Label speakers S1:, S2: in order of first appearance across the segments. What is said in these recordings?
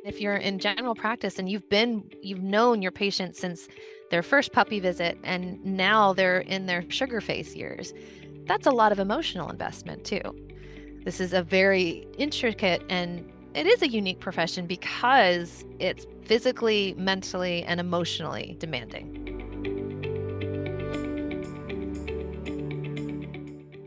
S1: If you're in general practice and you've known your patient since their first puppy visit and now they're in their sugar face years, that's a lot of emotional investment too. This is a very intricate and it is a unique profession because it's physically, mentally, and emotionally demanding.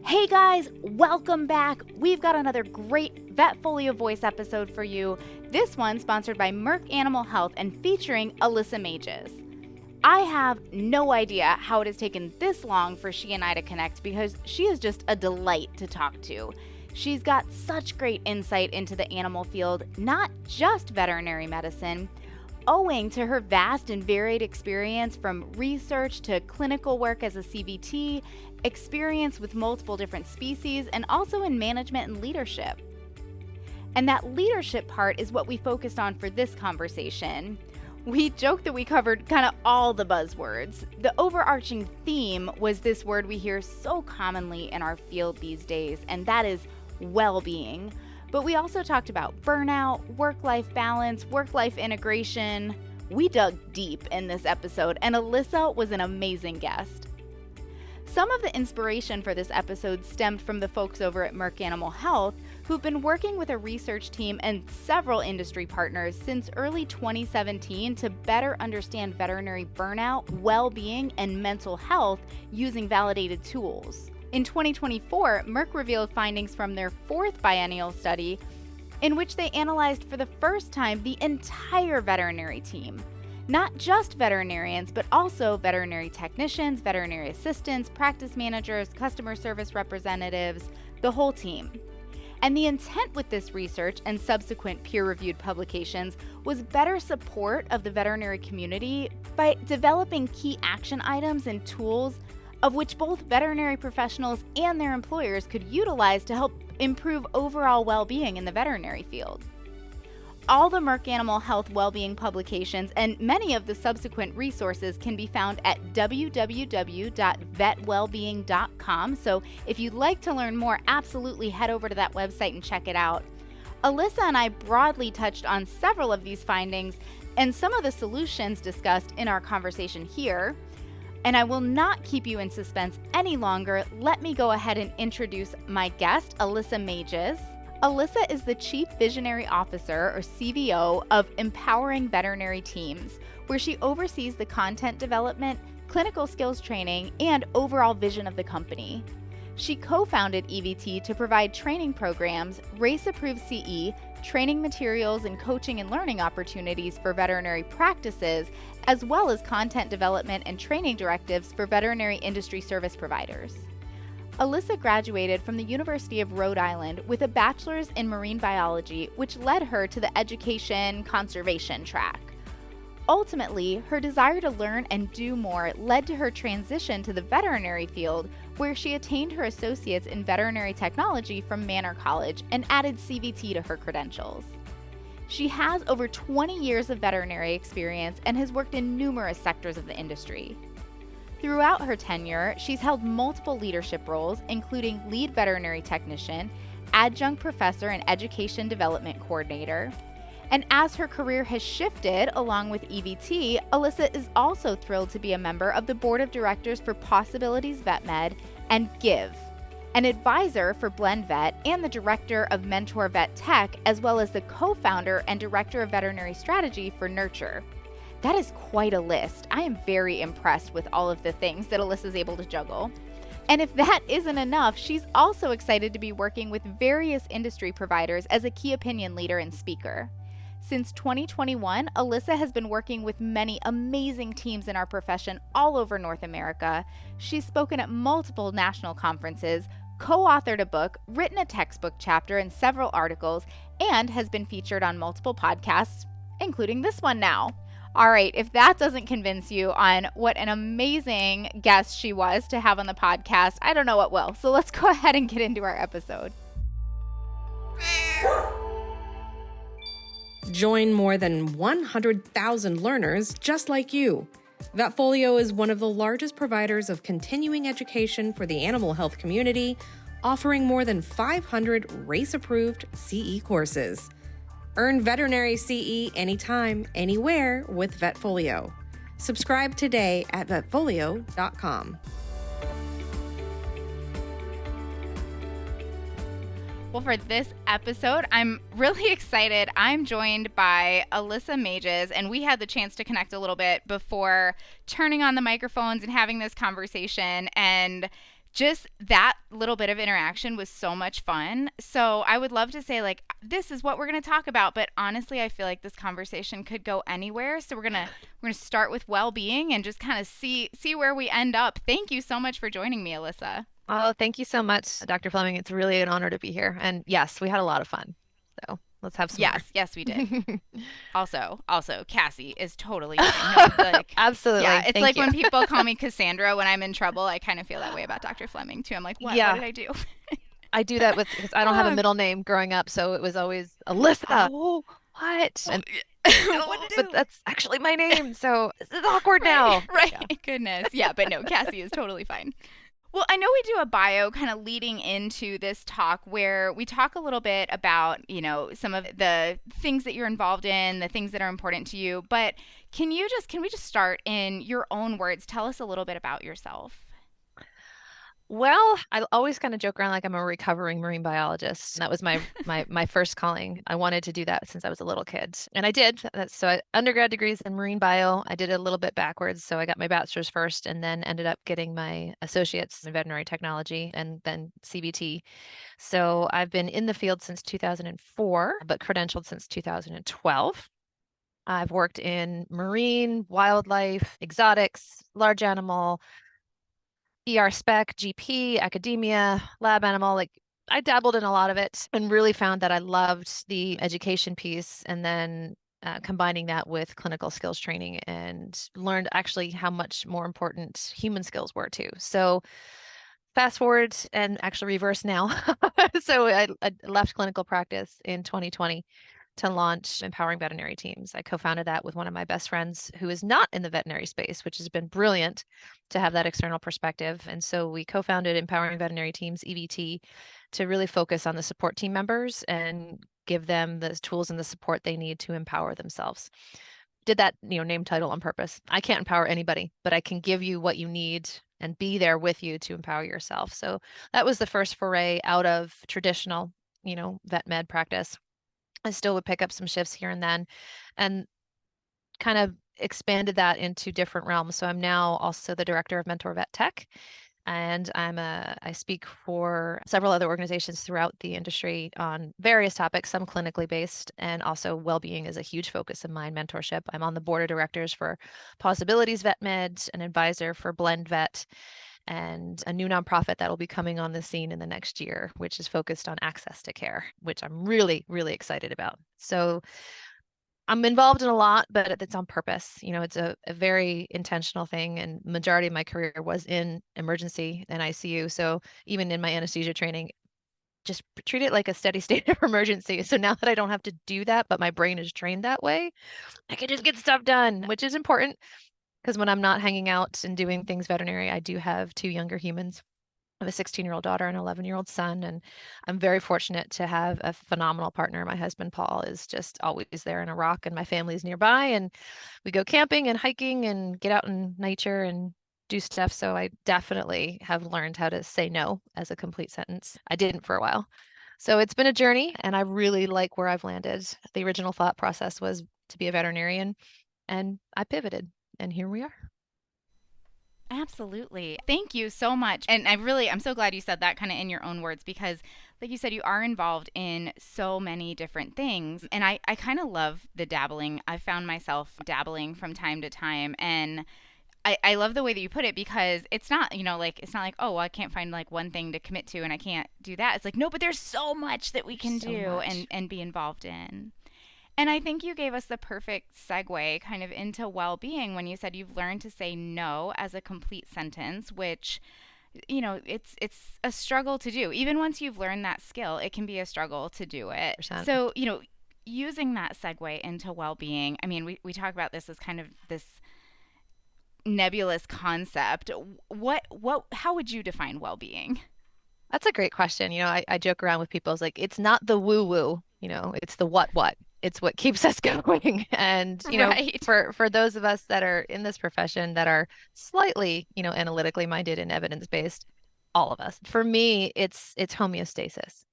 S2: Hey guys, welcome back. We've got another great VetFolio Voice episode for you. This one sponsored by Merck Animal Health and featuring Alyssa Mages. I have no idea how it has taken this long for she and I to connect because she is just a delight to talk to. She's got such great insight into the animal field, not just veterinary medicine. Owing to her vast and varied experience from research to clinical work as a CVT, experience with multiple different species, and also in management and leadership. And that leadership part is what we focused on for this conversation. We joked that we covered kind of all the buzzwords. The overarching theme was this word we hear so commonly in our field these days, and that is well-being. But we also talked about burnout, work-life balance, work-life integration. We dug deep in this episode, and Alyssa was an amazing guest. Some of the inspiration for this episode stemmed from the folks over at Merck Animal Health, who've been working with a research team and several industry partners since early 2017 to better understand veterinary burnout, well-being, and mental health using validated tools. In 2024, Merck revealed findings from their fourth biennial study in which they analyzed for the first time the entire veterinary team. Not just veterinarians, but also veterinary technicians, veterinary assistants, practice managers, customer service representatives, the whole team. And the intent with this research and subsequent peer-reviewed publications was better support of the veterinary community by developing key action items and tools of which both veterinary professionals and their employers could utilize to help improve overall well-being in the veterinary field. All the Merck Animal Health well-being publications and many of the subsequent resources can be found at www.vetwellbeing.com. So if you'd like to learn more, absolutely head over to that website and check it out. Alyssa and I broadly touched on several of these findings and some of the solutions discussed in our conversation here. And I will not keep you in suspense any longer. Let me go ahead and introduce my guest, Alyssa Mages. Alyssa is the Chief Visionary Officer, or CVO, of Empowering Veterinary Teams, where she oversees the content development, clinical skills training, and overall vision of the company. She co-founded EVT to provide training programs, race-approved CE, training materials, and coaching and learning opportunities for veterinary practices, as well as content development and training directives for veterinary industry service providers. Alyssa graduated from the University of Rhode Island with a bachelor's in marine biology, which led her to the education conservation track. Ultimately, her desire to learn and do more led to her transition to the veterinary field, where she attained her associates in veterinary technology from Manor College and added CVT to her credentials. She has over 20 years of veterinary experience and has worked in numerous sectors of the industry. Throughout her tenure, she's held multiple leadership roles, including lead veterinary technician, adjunct professor and education development coordinator. And as her career has shifted along with EVT, Alyssa is also thrilled to be a member of the board of directors for Possibilities VetMed and Give, an advisor for Blend Vet and the director of Mentor Vet Tech, as well as the co-founder and director of veterinary strategy for Nurture. That is quite a list. I am very impressed with all of the things that Alyssa is able to juggle. And if that isn't enough, she's also excited to be working with various industry providers as a key opinion leader and speaker. Since 2021, Alyssa has been working with many amazing teams in our profession all over North America. She's spoken at multiple national conferences, co-authored a book, written a textbook chapter and several articles, and has been featured on multiple podcasts, including this one now. All right, if that doesn't convince you on what an amazing guest she was to have on the podcast, I don't know what will. So let's go ahead and get into our episode.
S3: Join more than 100,000 learners just like you. VetFolio is one of the largest providers of continuing education for the animal health community, offering more than 500 race-approved CE courses. Earn veterinary CE anytime, anywhere with VetFolio. Subscribe today at vetfolio.com.
S2: Well, for this episode, I'm really excited. I'm joined by Alyssa Mages, and we had the chance to connect a little bit before turning on the microphones and having this conversation. And just that little bit of interaction was so much fun. So I would love to say, like, this is what we're going to talk about. But honestly, I feel like this conversation could go anywhere. So we're gonna start with well-being and just kind of see where we end up. Thank you so much for joining me, Alyssa.
S1: Oh, thank you so much, Dr. Fleming. It's really an honor to be here. And yes, we had a lot of fun. So let's have some more.
S2: Yes, we did. Also, Cassie is totally fine. No, like,
S1: absolutely.
S2: Yeah, it's
S1: Thank
S2: like
S1: you.
S2: when people call me Cassandra when I'm in trouble. I kind of feel that way about Dr. Fleming too. I'm like, what?
S1: Yeah.
S2: What did I do?
S1: I do that because I don't have a middle name growing up, so it was always Alyssa. Oh, what? And,
S2: what to do?
S1: But that's actually my name, so this is awkward now.
S2: Right.
S1: Yeah.
S2: Goodness. Yeah, but no, Cassie is totally fine. Well, I know we do a bio kind of leading into this talk where we talk a little bit about, some of the things that you're involved in, the things that are important to you. But can we just start in your own words? Tell us a little bit about yourself.
S1: Well, I always kind of joke around like I'm a recovering marine biologist. And that was my first calling. I wanted to do that since I was a little kid. And I did. So undergrad degrees in marine bio. I did it a little bit backwards. So I got my bachelor's first and then ended up getting my associates in veterinary technology and then CBT. So I've been in the field since 2004, but credentialed since 2012. I've worked in marine, wildlife, exotics, large animal, ER spec, GP, academia, lab animal. Like I dabbled in a lot of it and really found that I loved the education piece and then combining that with clinical skills training and learned actually how much more important human skills were too. So fast forward and actually reverse now. So I left clinical practice in 2020 to launch Empowering Veterinary Teams. I co-founded that with one of my best friends who is not in the veterinary space, which has been brilliant to have that external perspective. And so we co-founded Empowering Veterinary Teams, EVT, to really focus on the support team members and give them the tools and the support they need to empower themselves. Did that, name title on purpose. I can't empower anybody, but I can give you what you need and be there with you to empower yourself. So that was the first foray out of traditional, VetMed practice. I still would pick up some shifts here and then and kind of expanded that into different realms. So I'm now also the director of Mentor Vet Tech, and I speak for several other organizations throughout the industry on various topics, some clinically based, and also well-being is a huge focus of mine, mentorship. I'm on the board of directors for Possibilities VetMed, an advisor for Blend Vet, and a new nonprofit that will be coming on the scene in the next year, which is focused on access to care, which I'm really, really excited about. So I'm involved in a lot, but it's on purpose. It's a very intentional thing. And majority of my career was in emergency and ICU. So even in my anesthesia training, just treat it like a steady state of emergency. So now that I don't have to do that, but my brain is trained that way, I can just get stuff done, which is important. Because when I'm not hanging out and doing things veterinary, I do have two younger humans. I have a 16-year-old daughter and an 11-year-old son, and I'm very fortunate to have a phenomenal partner. My husband, Paul, is just always there in a rock, and my family's nearby, and we go camping and hiking and get out in nature and do stuff. So I definitely have learned how to say no as a complete sentence. I didn't for a while. So it's been a journey, and I really like where I've landed. The original thought process was to be a veterinarian, and I pivoted. And here we are.
S2: Absolutely. Thank you so much. And I'm so glad you said that kind of in your own words because like you said, you are involved in so many different things. And I kind of love the dabbling. I found myself dabbling from time to time. And I love the way that you put it because it's not, it's not like, oh, well, I can't find like one thing to commit to and I can't do that. It's like, no, but there's so much that we can do and be involved in. And I think you gave us the perfect segue kind of into well-being when you said you've learned to say no as a complete sentence, which, it's a struggle to do. Even once you've learned that skill, it can be a struggle to do it.
S1: 100%.
S2: So, using that segue into well-being, I mean, we talk about this as kind of this nebulous concept. How would you define well-being?
S1: That's a great question. I joke around with people. It's like, it's not the woo-woo, it's the what. it's what keeps us going. And,
S2: Right.
S1: for those of us that are in this profession that are slightly, analytically minded and evidence-based, all of us. For me, it's homeostasis,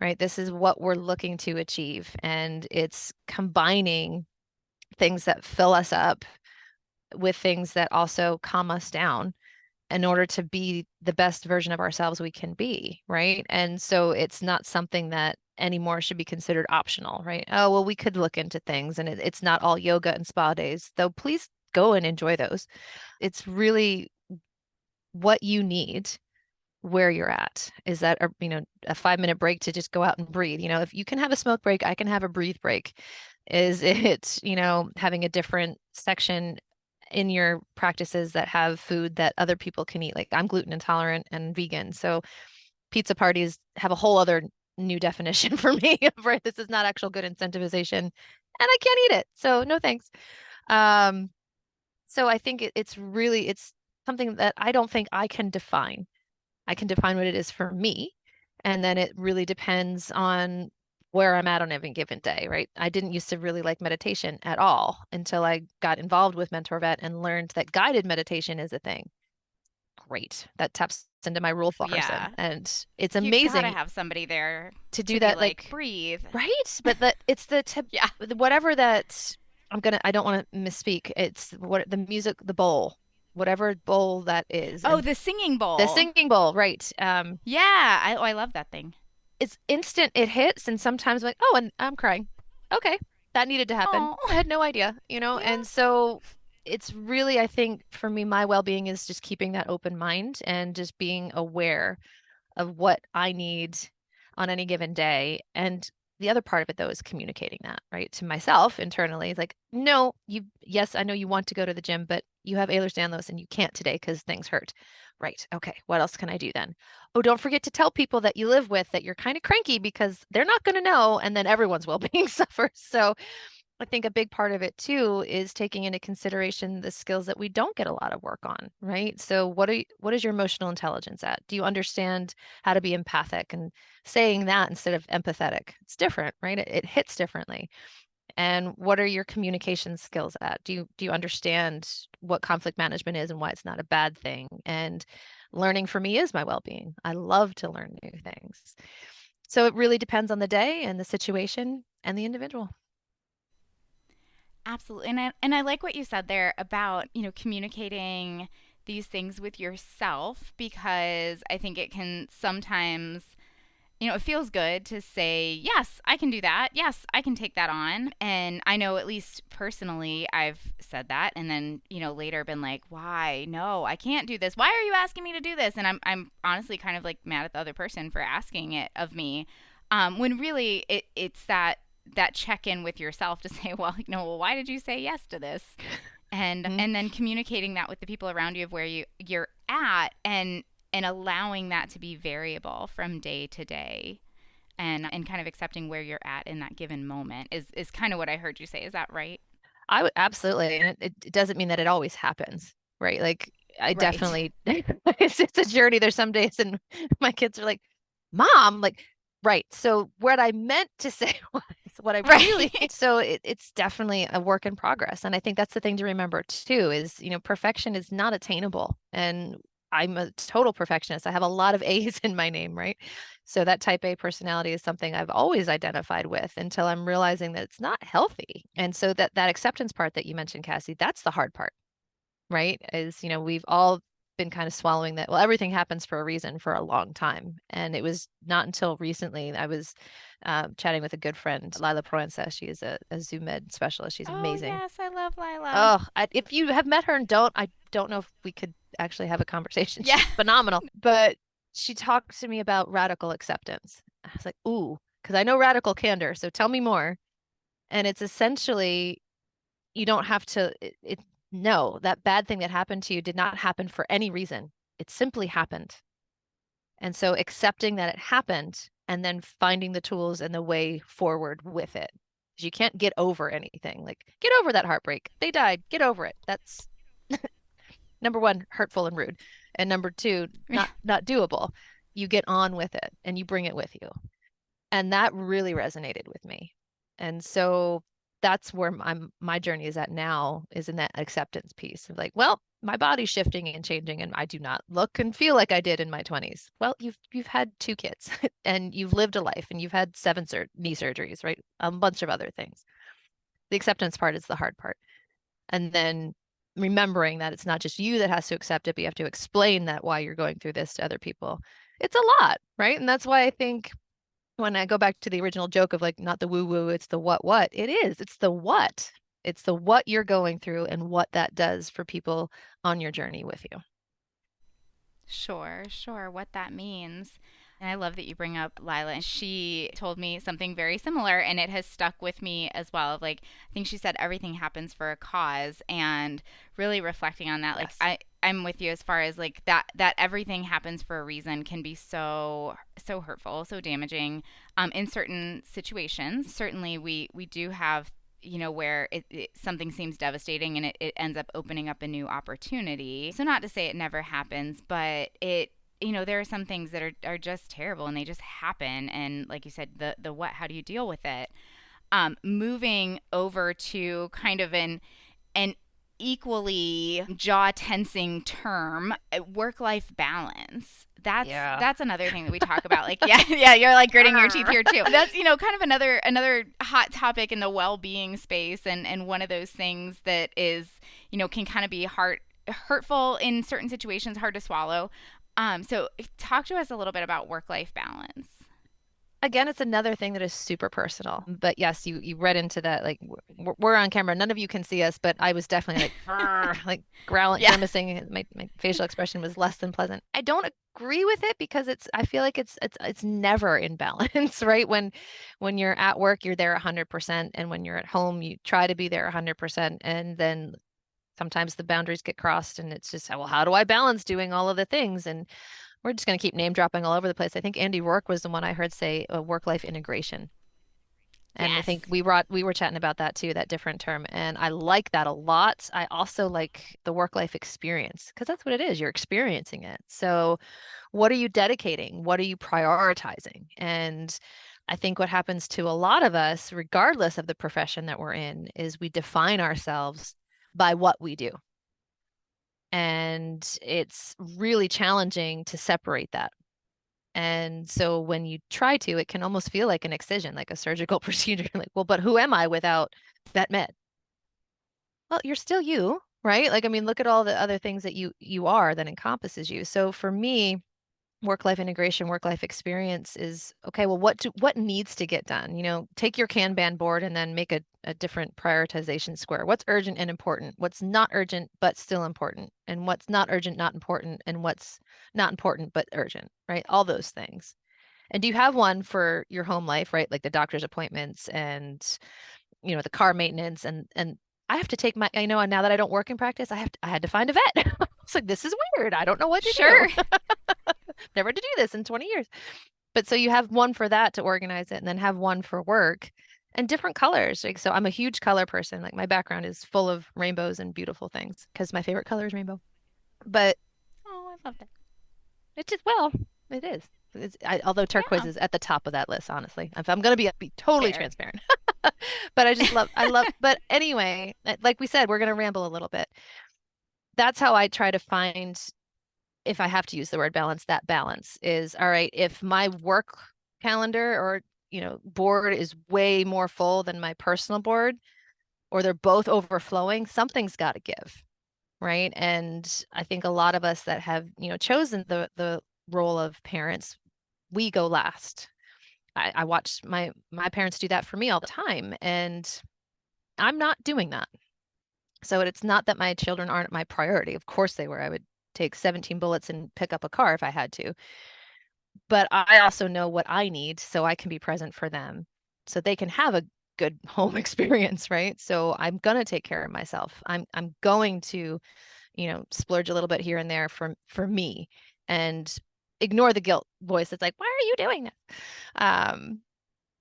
S1: right? This is what we're looking to achieve, and it's combining things that fill us up with things that also calm us down in order to be the best version of ourselves we can be, right? And so it's not something that anymore should be considered optional, right? Oh, well, we could look into things, and it's not all yoga and spa days, though please go and enjoy those. It's really what you need where you're at. Is that a 5-minute break to just go out and breathe? If you can have a smoke break, I can have a breathe break. Is it, having a different section in your practices that have food that other people can eat? Like, I'm gluten intolerant and vegan, so pizza parties have a whole other new definition for me, right? This is not actual good incentivization, and I can't eat it, so no thanks. Um, so I think it's something that I don't think I can define. I can define what it is for me. And then it really depends on where I'm at on any given day, right? I didn't used to really like meditation at all until I got involved with Mentor Vet and learned that guided meditation is a thing. Great. That taps into my rule person.
S2: Yeah.
S1: And it's
S2: You gotta
S1: amazing
S2: have somebody there
S1: to
S2: to
S1: do
S2: be
S1: that,
S2: like,
S1: like,
S2: breathe.
S1: right? But it's the tip,
S2: Yeah.
S1: whatever that I don't want to misspeak. It's what the music, the bowl, whatever bowl that is.
S2: Oh,
S1: And
S2: the singing
S1: the
S2: bowl.
S1: singing bowl, right?
S2: Yeah. I love that thing.
S1: It's instant, it hits, and sometimes I'm like, oh, and I'm crying. Okay, that needed to happen.
S2: Oh.
S1: I had no idea.
S2: Yeah.
S1: And so it's really, I think for me, my well-being is just keeping that open mind and just being aware of what I need on any given day. And the other part of it though is communicating that, right? To myself internally. It's like, no, yes, I know you want to go to the gym, but you have Ehlers-Danlos and you can't today because things hurt. Right. Okay. What else can I do then? Oh, don't forget to tell people that you live with that you're kind of cranky because they're not going to know. And then everyone's well-being suffers. So I think a big part of it too is taking into consideration the skills that we don't get a lot of work on, right? So what is your emotional intelligence at? Do you understand how to be empathic, and saying that instead of empathetic? It's different, right? It hits differently. And what are your communication skills at? Do you understand what conflict management is and why it's not a bad thing? And learning for me is my well-being. I love to learn new things. So it really depends on the day and the situation and the individual.
S2: Absolutely. And I like what you said there about, communicating these things with yourself, because I think it can sometimes, it feels good to say, yes, I can do that. Yes, I can take that on. And I know, at least personally, I've said that and then, later been like, why? No, I can't do this. Why are you asking me to do this? And I'm honestly kind of like mad at the other person for asking it of me. When really it's that check in with yourself to say, well, well, why did you say yes to this? And
S1: Mhm.
S2: and then communicating that with the people around you of where you're at, and allowing that to be variable from day to day, and kind of accepting where you're at in that given moment is kind of what I heard you say. Is that right?
S1: I would absolutely, and it doesn't mean that it always happens, right? Like I
S2: Right.
S1: definitely, it's a journey. There's some days, and my kids are like, "Mom," like, right. So what I meant to say was what I really.
S2: Right.
S1: So it's definitely a work in progress, and I think that's the thing to remember too. Is perfection is not attainable, and I'm a total perfectionist. I have a lot of A's in my name, right? So that type A personality is something I've always identified with until I'm realizing that it's not healthy. And so that acceptance part that you mentioned, Cassie, that's the hard part, right? Is, we've all been kind of swallowing that, well, everything happens for a reason for a long time. And it was not until recently I was chatting with a good friend, Lila Proenza. She is a Zoo Med specialist. She's
S2: Oh,
S1: amazing.
S2: yes, I love Lila.
S1: Oh, if you have met her and I don't know if we could actually have a conversation.
S2: Yeah.
S1: She's phenomenal. But she talked to me about radical acceptance. I was like, ooh, because I know radical candor. So tell me more. And it's essentially, you don't have to, no, that bad thing that happened to you did not happen for any reason. It simply happened. And so accepting that it happened and then finding the tools and the way forward with it. 'Cause you can't get over anything. Like, get over that heartbreak. They died. Get over it. That's number one, hurtful and rude. And number two, not doable. You get on with it and you bring it with you. And that really resonated with me. And so that's where my journey is at now, is in that acceptance piece of like, well, my body's shifting and changing and I do not look and feel like I did in my 20s. Well, you've had 2 kids and you've lived a life and you've had 7 knee surgeries, right? A bunch of other things. The acceptance part is the hard part. And then remembering that it's not just you that has to accept it, but you have to explain that why you're going through this to other people. It's a lot, right? And that's why I think when I go back to the original joke of like, not the woo woo, it's the what, it is. It's the what. It's the what you're going through and what that does for people on your journey with you.
S2: Sure, sure, what that means. And I love that you bring up Lila. She told me something very similar, and it has stuck with me as well. Like, I think she said everything happens for a cause, and really reflecting on that.
S1: Yes.
S2: Like, I'm with you as far as like that everything happens for a reason can be so hurtful, so damaging in certain situations. Certainly, we do have, where something seems devastating and it ends up opening up a new opportunity. So not to say it never happens, but there are some things that are just terrible and they just happen. And like you said, the what, how do you deal with it? Moving over to kind of an equally jaw tensing term, work-life balance. That's another thing that we talk about. Like, yeah, you're like gritting your teeth here too. That's, kind of another hot topic in the well-being space, and one of those things that is, can kind of be hurtful in certain situations, hard to swallow. So talk to us a little bit about work-life balance.
S1: Again, it's another thing that is super personal. But yes, you read into that. Like, we're on camera. None of you can see us, but I was definitely like, like growling, grimacing. My facial expression was less than pleasant. I don't agree with it because I feel like it's never in balance, right? When you're at work, you're there 100%, and when you're at home, you try to be there 100%, and then sometimes the boundaries get crossed, and it's just, well, how do I balance doing all of the things? And we're just going to keep name dropping all over the place. I think Andy Rourke was the one I heard say work-life integration. And yes. I think we were chatting about that too, that different term. And I like that a lot. I also like the work-life experience because that's what it is. You're experiencing it. So what are you dedicating? What are you prioritizing? And I think what happens to a lot of us, regardless of the profession that we're in, is we define ourselves by what we do. And it's really challenging to separate that. And so when you try to, it can almost feel like an excision, like a surgical procedure. Like, well, but who am I without VetMed? Well, you're still you, right? Like, I mean, look at all the other things that you are that encompasses you. So for me, work-life integration, work-life experience is, okay, well, what needs to get done? Take your Kanban board and then make a different prioritization square. What's urgent and important? What's not urgent but still important? And what's not urgent, not important? And what's not important but urgent, right? All those things. And do you have one for your home life, right? Like the doctor's appointments and, the car maintenance and I have to take now that I don't work in practice, I had to find a vet. It's like, this is weird. I don't know what to do. Never had to do this in 20 years. But so you have one for that to organize it and then have one for work and different colors. Like, so I'm a huge color person. Like my background is full of rainbows and beautiful things because my favorite color is rainbow. But
S2: oh, I love that.
S1: It is. Although turquoise is at the top of that list, honestly. If I'm going to be totally transparent. But I love, but anyway, like we said, we're going to ramble a little bit. That's how I try to find, if I have to use the word balance, that balance is, all right, if my work calendar or, board is way more full than my personal board, or they're both overflowing, something's got to give, right? And I think a lot of us that have, chosen the role of parents, we go last. I watch my parents do that for me all the time, and I'm not doing that. So it's not that my children aren't my priority. Of course they were. I would take 17 bullets and pick up a car if I had to. But I also know what I need so I can be present for them so they can have a good home experience, right? So I'm going to take care of myself. I'm going to, splurge a little bit here and there for me and ignore the guilt voice that's like, why are you doing that?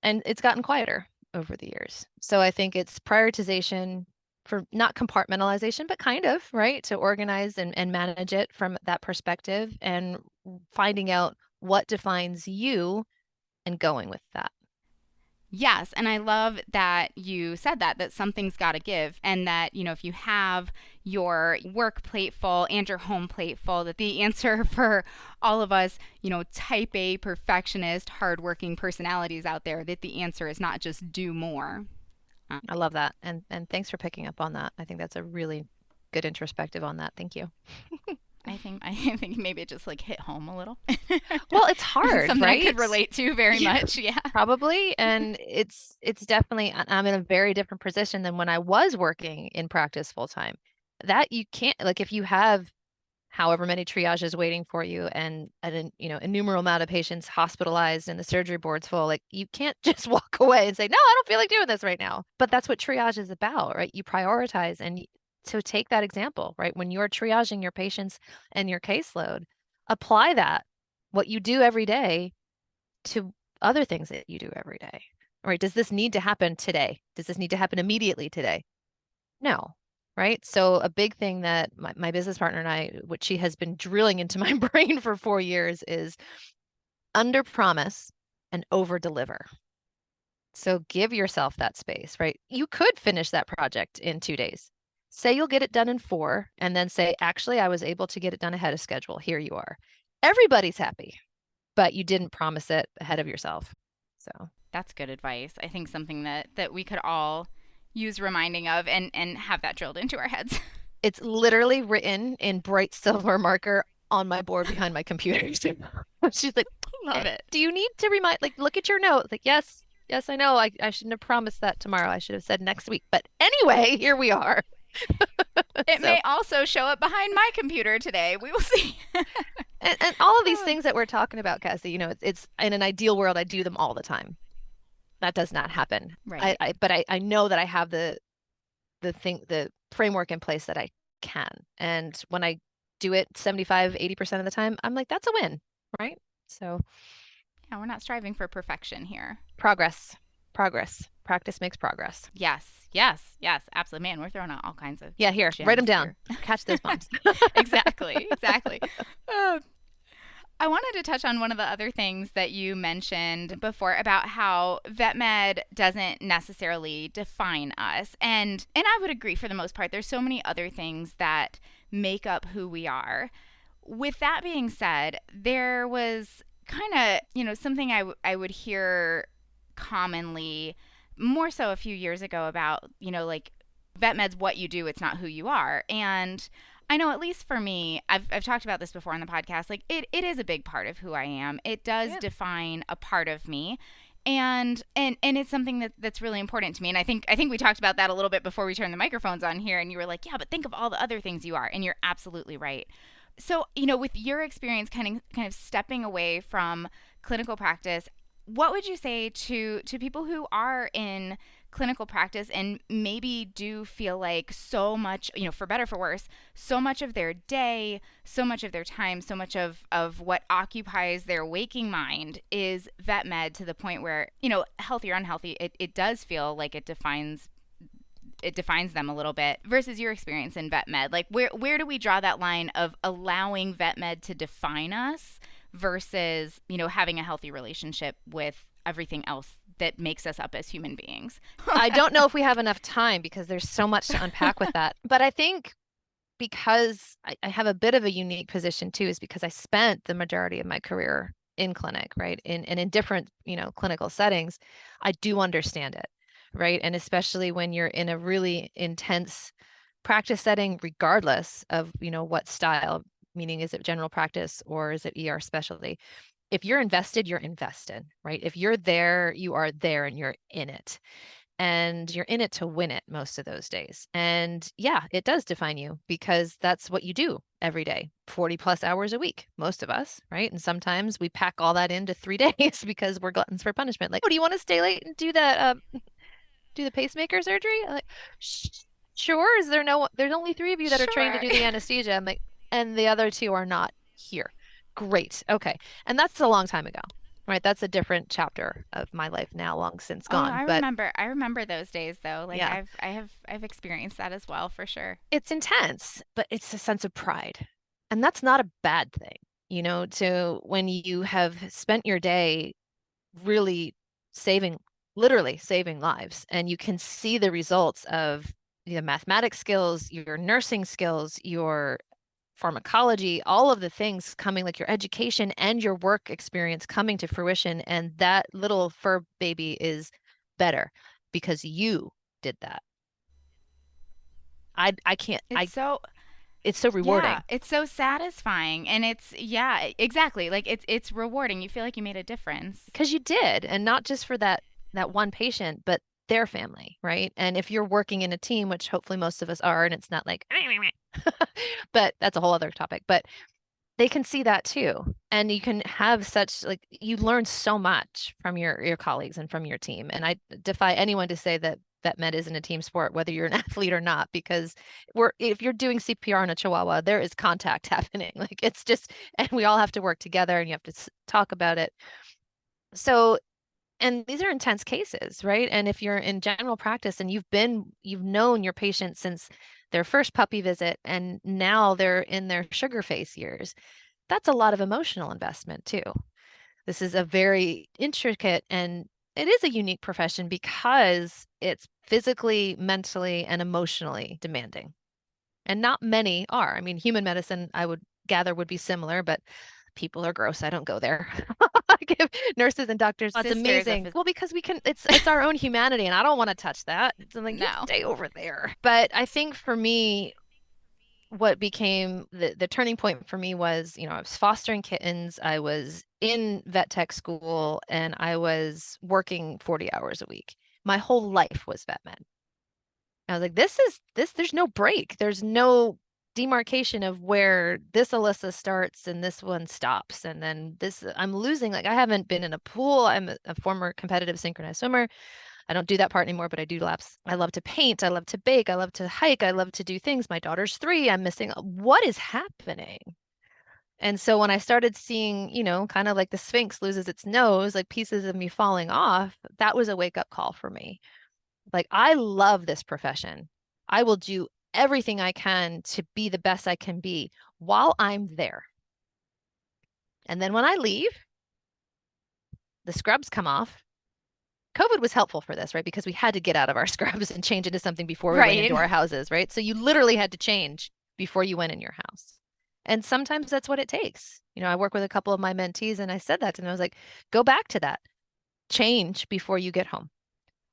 S1: And it's gotten quieter over the years. So I think it's prioritization for not compartmentalization, but kind of, right? To organize and manage it from that perspective and finding out what defines you and going with that.
S2: Yes, and I love that you said that something's got to give, and that, if you have your work plate full and your home plate full, that the answer for all of us, type A perfectionist, hardworking personalities out there, that the answer is not just do more.
S1: I love that. And thanks for picking up on that. I think that's a really good introspective on that. Thank you.
S2: I think maybe it just like hit home a little.
S1: Well, it's hard,
S2: Something
S1: right?
S2: I could relate to very much. Yeah.
S1: Probably. And it's definitely, I'm in a very different position than when I was working in practice full time. That you can't, like, if you have however many triages waiting for you and an innumerable amount of patients hospitalized and the surgery board's full, like, you can't just walk away and say, no, I don't feel like doing this right now. But that's what triage is about, right? You prioritize. And so take that example, right? When you're triaging your patients and your caseload, apply that, what you do every day, to other things that you do every day. Right? Does this need to happen today? Does this need to happen immediately today? No. Right. So a big thing that my business partner and I, which she has been drilling into my brain for 4 years, is under promise and over deliver. So give yourself that space, right? You could finish that project in 2 days. Say you'll get it done in 4, and then say, actually, I was able to get it done ahead of schedule. Here you are. Everybody's happy, but you didn't promise it ahead of yourself. So
S2: that's good advice. I think something that we could all use reminding of and have that drilled into our heads.
S1: It's literally written in bright silver marker on my board behind my computer. She's like,
S2: love it.
S1: Do you need to remind, like, look at your note? Like, yes, I know. I shouldn't have promised that tomorrow. I should have said next week. But anyway, here we are.
S2: It may also show up behind my computer today. We will see.
S1: and all of these things that we're talking about, Cassie, it's in an ideal world, I do them all the time. That does not happen.
S2: Right.
S1: But I know that I have the framework in place that I can. And when I do it 75, 80% of the time, I'm like, that's a win, right? So
S2: yeah, we're not striving for perfection here.
S1: Progress. Practice makes progress.
S2: Yes, absolutely. Man, we're throwing out all kinds of
S1: here. Write them down. Catch those bombs.
S2: Exactly. I wanted to touch on one of the other things that you mentioned before about how VetMed doesn't necessarily define us. And I would agree for the most part. There's so many other things that make up who we are. With that being said, there was kind of, something I would hear commonly, more so a few years ago, about, like, VetMed's what you do, it's not who you are. And I know, at least for me, I've talked about this before on the podcast, like, it is a big part of who I am. It does define a part of me. And it's something that's really important to me. And I think we talked about that a little bit before we turned the microphones on here, and you were like, yeah, but think of all the other things you are. And you're absolutely right. So, with your experience kind of stepping away from clinical practice, what would you say to people who are in clinical practice and maybe do feel like so much, for better, for worse, so much of their day, so much of their time, so much of what occupies their waking mind is VetMed, to the point where, healthy or unhealthy, it does feel like it defines them a little bit, versus your experience in VetMed? Like, where do we draw that line of allowing VetMed to define us versus, having a healthy relationship with everything else that makes us up as human beings?
S1: I don't know if we have enough time, because there's so much to unpack with that. But I think because I have a bit of a unique position too, is because I spent the majority of my career in clinic, right? And in different, clinical settings, I do understand it, right? And especially when you're in a really intense practice setting, regardless of, what style, meaning, is it general practice or is it ER specialty? If you're invested, you're invested, right? If you're there, you are there, and you're in it. And you're in it to win it most of those days. And yeah, it does define you, because that's what you do every day, 40 plus hours a week, most of us, right? And sometimes we pack all that into 3 days because we're gluttons for punishment. Like, oh, do you want to stay late and do that, do the pacemaker surgery? I'm like, sure. There's only 3 of you that are trained to do the anesthesia. I'm like, and the other 2 are not here. Great. Okay. And that's a long time ago, right? That's a different chapter of my life now, long since gone.
S2: I remember those days, though. Like, yeah. I've experienced that as well, for sure.
S1: It's intense, but it's a sense of pride. And that's not a bad thing, to when you have spent your day really saving literally saving lives. And you can see the results of the mathematics skills, your nursing skills, your pharmacology, all of the things coming, like your education and your work experience coming to fruition. And that little fur baby is better because you did that. I can't,
S2: It's so
S1: it's so
S2: Yeah,
S1: rewarding
S2: it's so satisfying and exactly. Like it's rewarding. You feel like you made a difference.
S1: because you did, and not just for that one patient, but their family, right? And if you're working in a team, which hopefully most of us are, and it's not like, but that's a whole other topic. But they can see that too. And you can have such like you learn so much from your colleagues and from your team. And I defy anyone to say that VetMed isn't a team sport, whether you're an athlete or not, because if you're doing CPR on a Chihuahua, there is contact happening. Like it's just, and we all have to work together and you have to talk about it. So, and these are intense cases, right? And if you're in general practice and you've known your patient since their first puppy visit and now they're in their sugar face years, that's a lot of emotional investment too. This is a very intricate and it is a unique profession because it's physically, mentally, and emotionally demanding. And not many are. I mean, human medicine, I would gather, would be similar, but people are gross. I don't go there. I give nurses and doctors, it's
S2: Sisters of
S1: amazing. Well, because we can, it's our own humanity, and I don't want to touch that. It's like, you
S2: no.
S1: stay over there. But I think for me, what became the turning point for me was, I was fostering kittens, I was in vet tech school, and I was working 40 hours a week. My whole life was VetMed. I was like, there's no break. There's no demarcation of where this Alyssa starts and this one stops. And then this, I'm losing, like, I haven't been in a pool. I'm a former competitive synchronized swimmer. I don't do that part anymore, but I do laps. I love to paint. I love to bake. I love to hike. I love to do things. My daughter's 3. I'm missing. What is happening? And so when I started seeing, kind of like the Sphinx loses its nose, like pieces of me falling off, that was a wake up call for me. Like, I love this profession. I will do everything I can to be the best I can be while I'm there. And then when I leave, the scrubs come off. COVID was helpful for this, right? Because we had to get out of our scrubs and change into something before we went into our houses, right? So you literally had to change before you went in your house. And sometimes that's what it takes. I work with a couple of my mentees and I said that to them. I was like, go back to that. Change before you get home.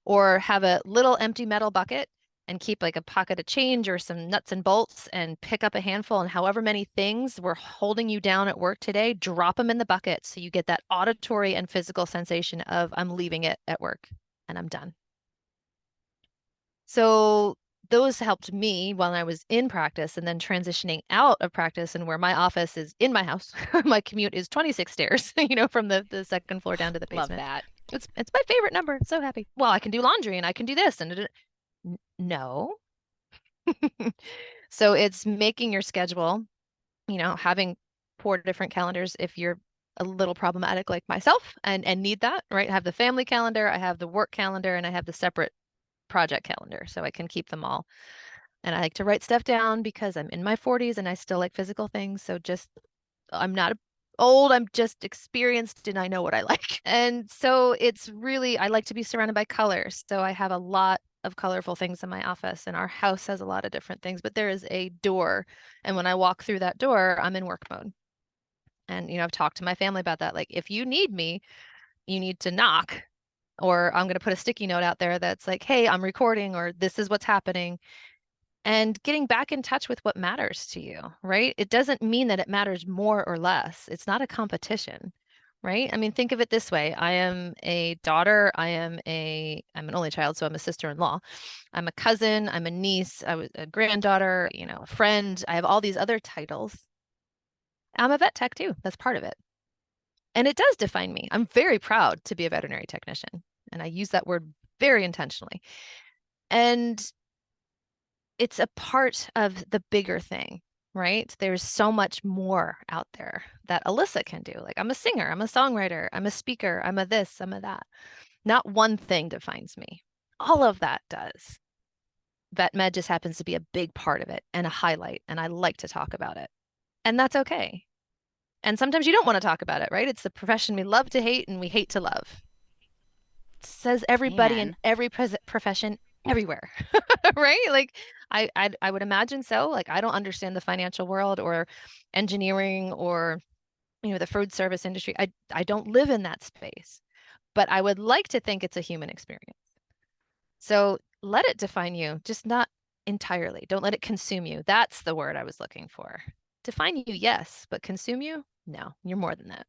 S1: Or have a little empty metal bucket and keep like a pocket of change or some nuts and bolts and pick up a handful, and however many things were holding you down at work today, drop them in the bucket so you get that auditory and physical sensation of I'm leaving it at work and I'm done. So those helped me while I was in practice, and then transitioning out of practice and where my office is in my house. My commute is 26 stairs, from the second floor down to the
S2: Love
S1: basement.
S2: that.
S1: It's my favorite number. So happy. Well, I can do laundry and I can do this and no. So it's making your schedule, having 4 different calendars if you're a little problematic like myself and need that, right? I have the family calendar, I have the work calendar, and I have the separate project calendar so I can keep them all. And I like to write stuff down because I'm in my 40s and I still like physical things. So I'm not old, I'm just experienced and I know what I like. And so it's really, I like to be surrounded by colors. So I have a lot of colorful things in my office, and our house has a lot of different things, but there is a door. And when I walk through that door, I'm in work mode. And, I've talked to my family about that. Like, if you need me, you need to knock, or I'm going to put a sticky note out there that's like, hey, I'm recording, or this is what's happening. And getting back in touch with what matters to you, right? It doesn't mean that it matters more or less. It's not a competition, right? I mean, think of it this way. I am a daughter. I'm an only child, so I'm a sister-in-law. I'm a cousin. I'm a niece. I was a granddaughter, a friend. I have all these other titles. I'm a vet tech too. That's part of it. And it does define me. I'm very proud to be a veterinary technician. And I use that word very intentionally. And it's a part of the bigger thing, right? There's so much more out there that Alyssa can do. Like, I'm a singer, I'm a songwriter, I'm a speaker, I'm a this, I'm a that. Not one thing defines me. All of that does. VetMed just happens to be a big part of it and a highlight, and I like to talk about it. And that's okay. And sometimes you don't want to talk about it, right? It's the profession we love to hate and we hate to love. says everybody in
S2: Amen.
S1: every profession everywhere, right? Like I would imagine so. Like I don't understand the financial world or engineering or the food service industry. I don't live in that space, but I would like to think it's a human experience. So let it define you, just not entirely. Don't let it consume you. That's the word I was looking for. Define you, yes, but consume you? No, you're more than that.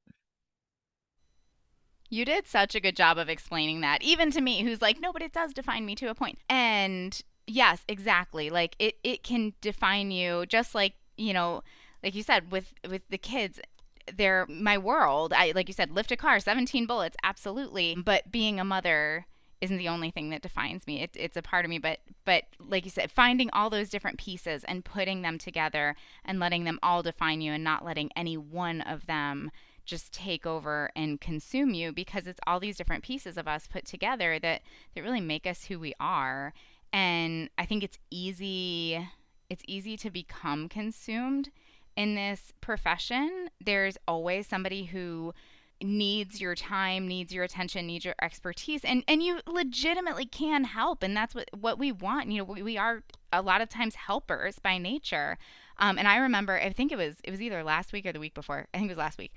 S2: You did such a good job of explaining that, even to me, who's like, no, but it does define me to a point. And yes, exactly. Like it can define you, just like, like you said, with the kids, they're my world. I, like you said, lift a car, 17 bullets, absolutely. But being a mother isn't the only thing that defines me. It's a part of me, but like you said, finding all those different pieces and putting them together and letting them all define you and not letting any one of them just take over and consume you, because it's all these different pieces of us put together that really make us who we are. And I think it's easy to become consumed in this profession. There's always somebody who needs your time, needs your attention, needs your expertise, and you legitimately can help, and that's what we want. We are a lot of times helpers by nature. And I remember, I think it was either last week or the week before. I think it was last week,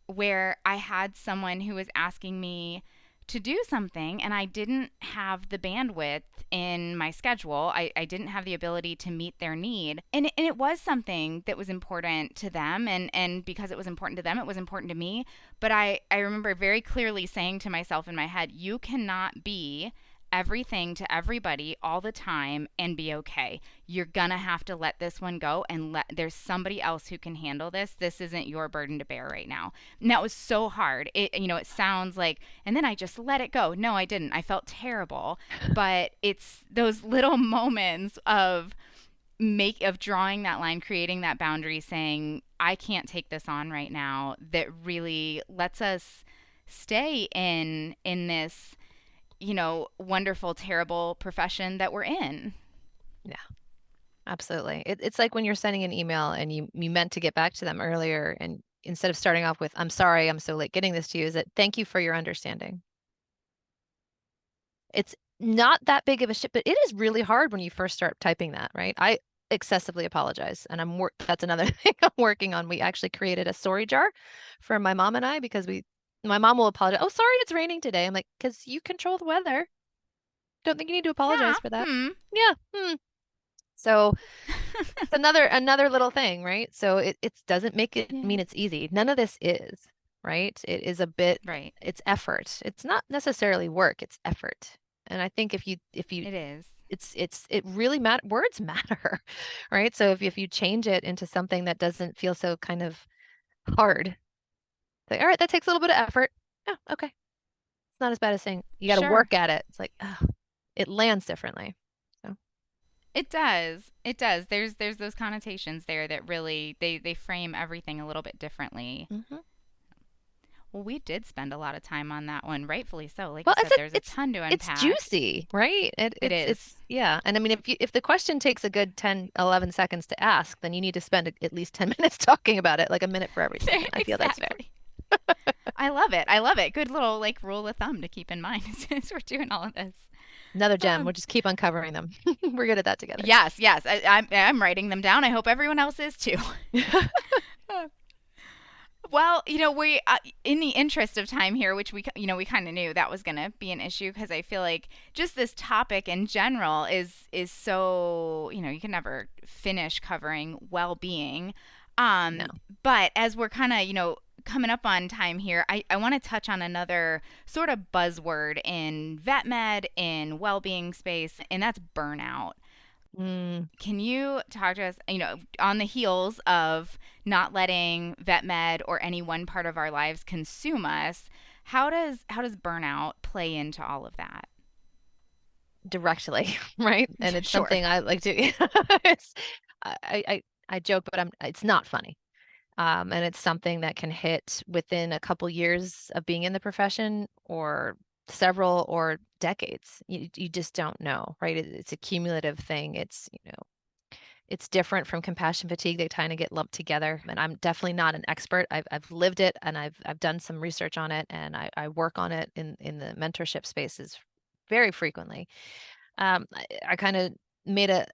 S2: where I had someone who was asking me to do something, and I didn't have the bandwidth in my schedule. I didn't have the ability to meet their need. And it was something that was important to them. And because it was important to them, it was important to me. But I remember very clearly saying to myself in my head, you cannot be everything to everybody all the time and be okay. You're gonna have to let this one go, and there's somebody else who can handle this. This isn't your burden to bear right now. And that was so hard. It sounds like, and then I just let it go. No, I didn't. I felt terrible. But it's those little moments of drawing that line, creating that boundary, saying, I can't take this on right now, that really lets us stay in this wonderful, terrible profession that we're in.
S1: Yeah, absolutely. It's like when you're sending an email and you meant to get back to them earlier, and instead of starting off with, I'm sorry, I'm so late getting this to you, is that thank you for your understanding. It's not that big of a shift, but it is really hard when you first start typing that, right? I excessively apologize, and that's another thing I'm working on. We actually created a sorry jar for my mom and I, because my mom will apologize. Oh, sorry, it's raining today. I'm like, because you control the weather. Don't think you need to apologize for that.
S2: Yeah.
S1: Yeah. So it's another little thing, right? So it doesn't make it mean it's easy. None of this is, right? It is a bit,
S2: Right.
S1: it's effort. It's not necessarily work, it's effort. And I think if you
S2: It is.
S1: it really words matter, right? So if you change it into something that doesn't feel so kind of hard, like, all right, that takes a little bit of effort. Yeah, okay. It's not as bad as saying you got to
S2: Sure.
S1: work at it. It's like, oh, it lands differently. So
S2: It does. It does. There's those connotations there that really they frame everything a little bit differently.
S1: mhm.
S2: Well, we did spend a lot of time on that one, rightfully so. Like
S1: Well,
S2: you said, there's a ton to
S1: it's
S2: unpack.
S1: juicy, right?
S2: It is.
S1: It's yeah. And I mean, if the question takes a good 10, 11 seconds to ask, then you need to spend at least 10 minutes talking about it, like a minute for every second. I feel that's fair.
S2: Exactly. I love it. I love it. Good little like rule of thumb to keep in mind as we're doing all of this.
S1: Another gem.
S2: Um,
S1: We'll just keep uncovering them. We're good at that together.
S2: yes, yes. I'm writing them down. I hope everyone else is too. Well, we in the interest of time here, which we kind of knew that was going to be an issue, because I feel like just this topic in general is so, you can never finish covering well-being.
S1: No.
S2: But as we're kind of, coming up on time here, I want to touch on another sort of buzzword in VetMed, in well-being space, and that's burnout.
S1: Mm.
S2: Can you talk to us, on the heels of not letting VetMed or any one part of our lives consume us? How does burnout play into all of that?
S1: Directly, right? And it's
S2: Sure.
S1: something I like to it's I joke, but it's not funny. And it's something that can hit within a couple years of being in the profession, or several, or decades. You just don't know, right? It's a cumulative thing. It's, It's different from compassion fatigue. They kind of get lumped together. And I'm definitely not an expert. I've lived it, and I've done some research on it, and I work on it in the mentorship spaces very frequently. I kind of made a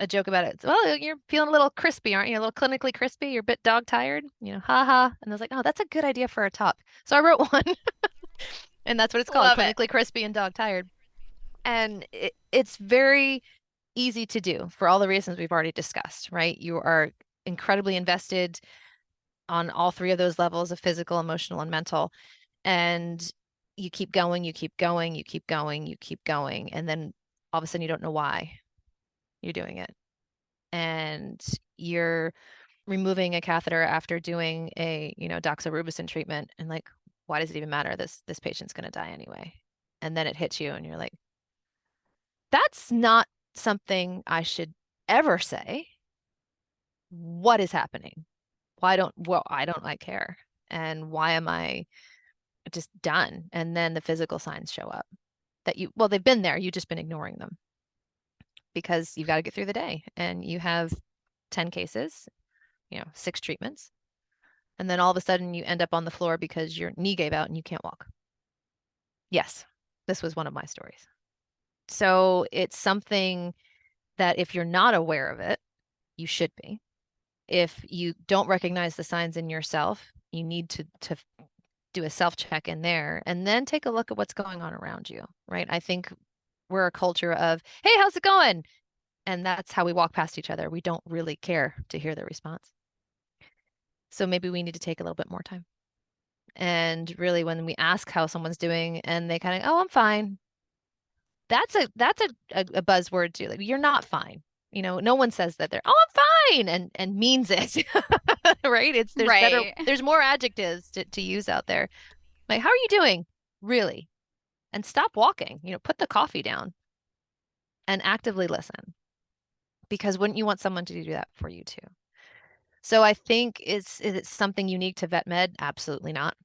S1: joke about it. Well, you're feeling a little crispy, aren't you? A little clinically crispy. You're a bit dog tired, ha ha. And I was like, oh, that's a good idea for a talk. So I wrote one, and that's what it's called,
S2: Love it.
S1: clinically crispy and dog tired. And it's very easy to do for all the reasons we've already discussed, right? You are incredibly invested on all three of those levels of physical, emotional, and mental. And you keep going, you keep going, you keep going, you keep going. And then all of a sudden you don't know why you're doing it. And you're removing a catheter after doing a, doxorubicin treatment, and like, why does it even matter? This patient's going to die anyway. And then it hits you and you're like, that's not something I should ever say. What is happening? I don't care. And why am I just done? And then the physical signs show up that they've been there. You've just been ignoring them because you've got to get through the day, and you have 10 cases, 6 treatments. And then all of a sudden you end up on the floor because your knee gave out and you can't walk. Yes, this was one of my stories. So it's something that if you're not aware of it, you should be. If you don't recognize the signs in yourself, you need to do a self-check in there, and then take a look at what's going on around you, right? I think we're a culture of, hey, how's it going? And that's how we walk past each other. We don't really care to hear the response. So maybe we need to take a little bit more time. And really, when we ask how someone's doing and they kind of, oh, I'm fine. That's a buzzword too. Like, you're not fine. No one says that they're, oh, I'm fine, and means it. Right?
S2: Right.
S1: There's more adjectives to use out there. Like, how are you doing? Really? And stop walking. Put the coffee down and actively listen. Because wouldn't you want someone to do that for you too? So I think is it something unique to VetMed? Absolutely not.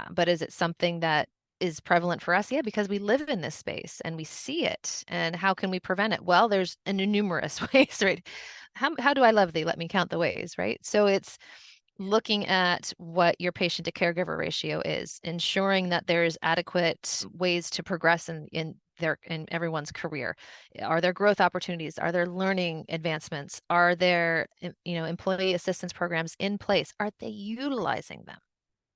S1: But is it something that is prevalent for us? Yeah, because we live in this space and we see it. And how can we prevent it? Well, there's numerous ways, right? How do I love thee? Let me count the ways, right? So it's looking at what your patient to caregiver ratio is, ensuring that there's adequate ways to progress in everyone's career. Are there growth opportunities? Are there learning advancements? Are there employee assistance programs in place? Are they utilizing them?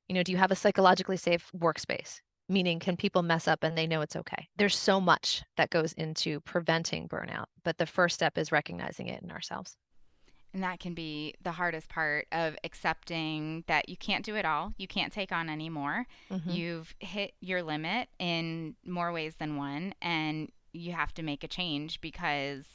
S1: Do you have a psychologically safe workspace? Meaning, can people mess up and they know it's okay? There's so much that goes into preventing burnout, but the first step is recognizing it in ourselves.
S2: And that can be the hardest part of accepting that you can't do it all. You can't take on any more.
S1: Mm-hmm.
S2: You've hit your limit in more ways than one, and you have to make a change because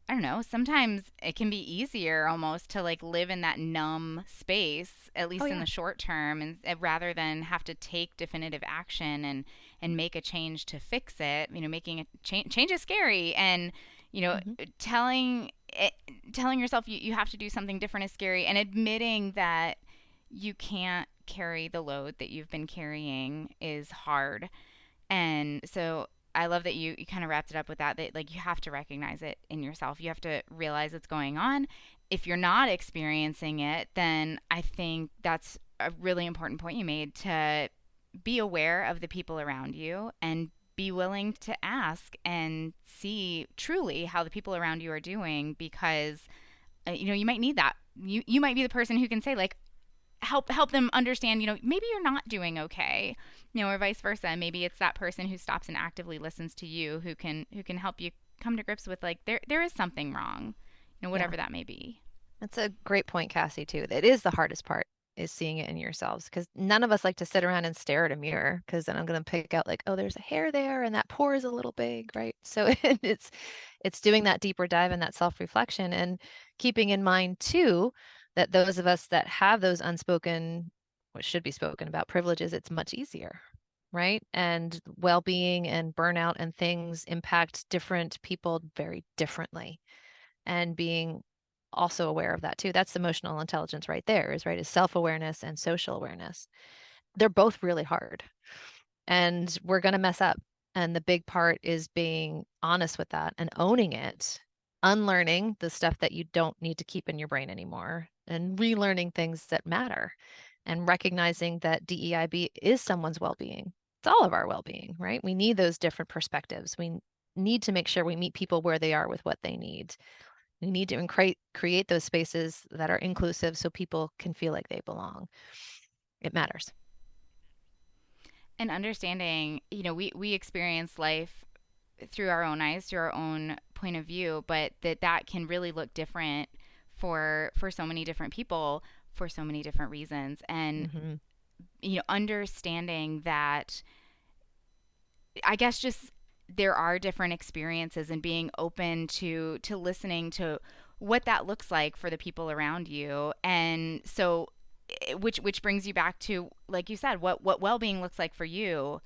S2: I don't know, sometimes it can be easier almost to like live in that numb space, at least in the short term, and rather than have to take definitive action and make a change to fix it. Making a change is scary, and telling yourself you have to do something different is scary, and admitting that you can't carry the load that you've been carrying is hard. And so I love that you kind of wrapped it up with that like you have to recognize it in yourself. You have to realize what's going on. If you're not experiencing it, then I think that's a really important point you made, to be aware of the people around you and be willing to ask and see truly how the people around you are doing, because you might need that. You might be the person who can say like, help them understand, maybe you're not doing okay, or vice versa. Maybe it's that person who stops and actively listens to you, who can help you come to grips with like there is something wrong, whatever that may be.
S1: That's a great point, Cassie, too. It is the hardest part, is seeing it in yourselves, because none of us like to sit around and stare at a mirror, because then I'm going to pick out like, oh, there's a hair there and that pore is a little big, right? So it's doing that deeper dive and that self-reflection, and keeping in mind too that those of us that have those unspoken, what should be spoken about, privileges, it's much easier, right? And well-being and burnout and things impact different people very differently, and being also aware of that too. That's emotional intelligence right there, is self-awareness and social awareness. They're both really hard, and we're going to mess up. And the big part is being honest with that and owning it, unlearning the stuff that you don't need to keep in your brain anymore and relearning things that matter and recognizing that DEIB is someone's well-being. It's all of our well-being, right? We need those different perspectives. We need to make sure we meet people where they are with what they need. We need to create those spaces that are inclusive so people can feel like they belong. It matters.
S2: And understanding, we experience life through our own eyes, through our own point of view, but that can really look different for so many different people for so many different reasons. And understanding that, I guess, just there are different experiences, and being open to listening to what that looks like for the people around you. And so which brings you back to, like you said, what well-being looks like for you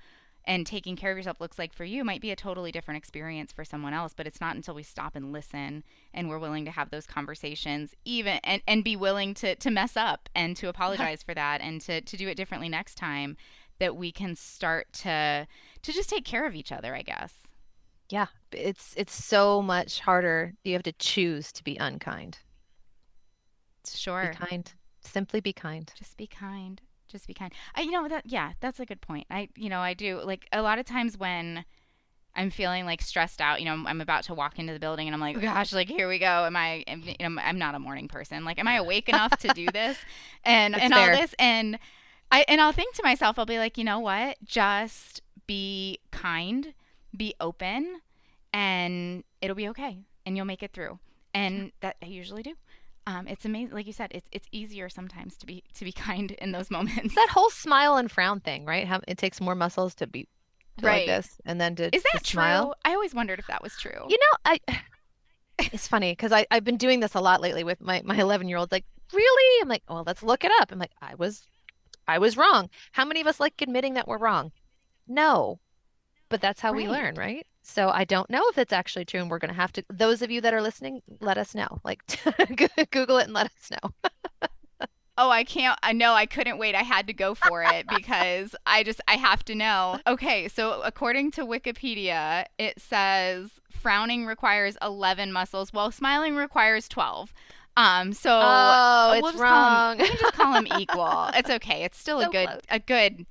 S2: and taking care of yourself looks like for you might be a totally different experience for someone else. But it's not until we stop and listen and we're willing to have those conversations, even and be willing to mess up and to apologize for that and to do it differently next time, that we can start to just take care of each other, I guess.
S1: Yeah, it's so much harder. You have to choose to be unkind.
S2: Sure.
S1: Be kind. Simply be kind.
S2: Just be kind. Just be kind. That's a good point. I do, like, a lot of times when I'm feeling like stressed out, I'm about to walk into the building and I'm like, oh gosh, like, here we go. I'm not a morning person. Like, am I awake enough to do this and all this? And I'll think to myself, I'll be like, you know what? Just be kind, be open, and it'll be okay. And you'll make it through. And that I usually do. It's amazing. Like you said, it's easier sometimes to be kind in those moments.
S1: That whole smile and frown thing, right? How it takes more muscles to be
S2: right.
S1: like this, and then
S2: is that
S1: true? Smile.
S2: I always wondered if that was true.
S1: It's funny because I've been doing this a lot lately with my 11-year-old. Like, really? I'm like, well, let's look it up. I'm like, I was wrong. How many of us like admitting that we're wrong? No, but that's how we learn, right? So I don't know if it's actually true, and we're going to have to, those of you that are listening, let us know. Like, Google it and let us know.
S2: Oh, I can't. No, I couldn't wait. I had to go for it because I have to know. Okay, so according to Wikipedia, it says frowning requires 11 muscles, while smiling requires 12. So
S1: it's wrong.
S2: We can just call them equal. It's okay. It's still a good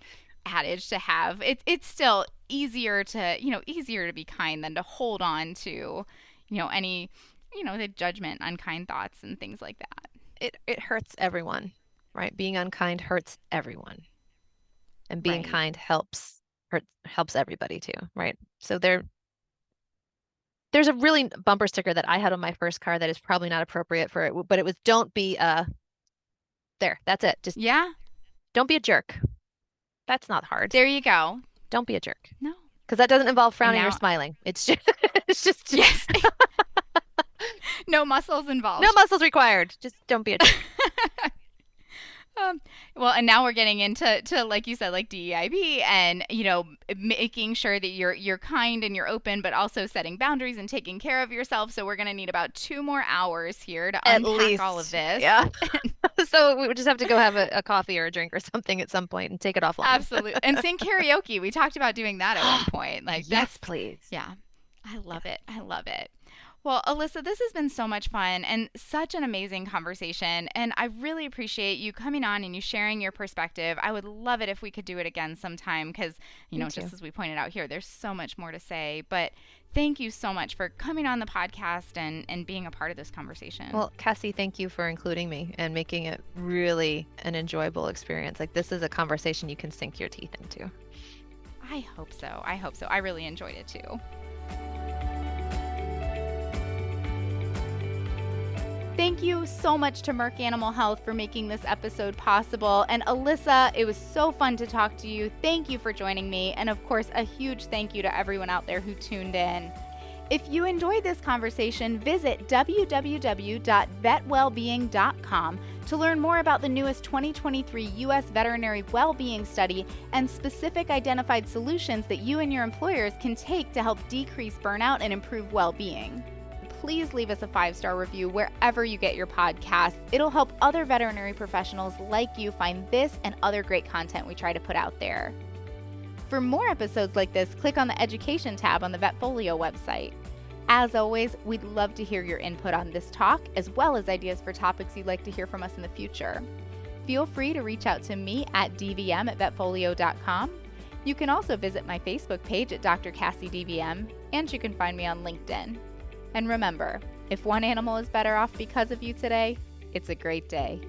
S2: adage to have. It's still easier to be kind than to hold on to, any, the judgment, unkind thoughts and things like that.
S1: It hurts everyone, right? Being unkind hurts everyone, and being kind helps everybody too, right? So there's a really bumper sticker that I had on my first car that is probably not appropriate for it, but it was, don't be there. That's it. Just don't be a jerk. That's not hard.
S2: There you go.
S1: Don't be a jerk.
S2: No,
S1: because that doesn't involve frowning or smiling. It's just
S2: yes. No muscles involved.
S1: No muscles required. Just don't be a jerk.
S2: Well, and now we're getting into like you said, like DEIB, and making sure that you're kind and you're open, but also setting boundaries and taking care of yourself. So we're going to need about 2 more hours here to unpack all of this.
S1: Yeah. So we would just have to go have a coffee or a drink or something at some point and take it offline.
S2: Absolutely. And sing karaoke. We talked about doing that at one point. Like,
S1: yes, please.
S2: Yeah. I love it. I love it. Well, Alyssa, this has been so much fun and such an amazing conversation. And I really appreciate you coming on and you sharing your perspective. I would love it if we could do it again sometime because, just as we pointed out here, there's so much more to say. But thank you so much for coming on the podcast and being a part of this conversation.
S1: Well, Cassie, thank you for including me and making it really an enjoyable experience. Like, this is a conversation you can sink your teeth into.
S2: I hope so. I really enjoyed it too. Thank you so much to Merck Animal Health for making this episode possible. And Alyssa, it was so fun to talk to you. Thank you for joining me. And of course, a huge thank you to everyone out there who tuned in. If you enjoyed this conversation, visit www.vetwellbeing.com to learn more about the newest 2023 U.S. Veterinary Wellbeing Study and specific identified solutions that you and your employers can take to help decrease burnout and improve well-being. Please leave us a 5-star review wherever you get your podcasts. It'll help other veterinary professionals like you find this and other great content we try to put out there. For more episodes like this, click on the Education tab on the VetFolio website. As always, we'd love to hear your input on this talk, as well as ideas for topics you'd like to hear from us in the future. Feel free to reach out to me at dvm@vetfolio.com. You can also visit my Facebook page at Dr. Cassi DVM, and you can find me on LinkedIn. And remember, if one animal is better off because of you today, it's a great day.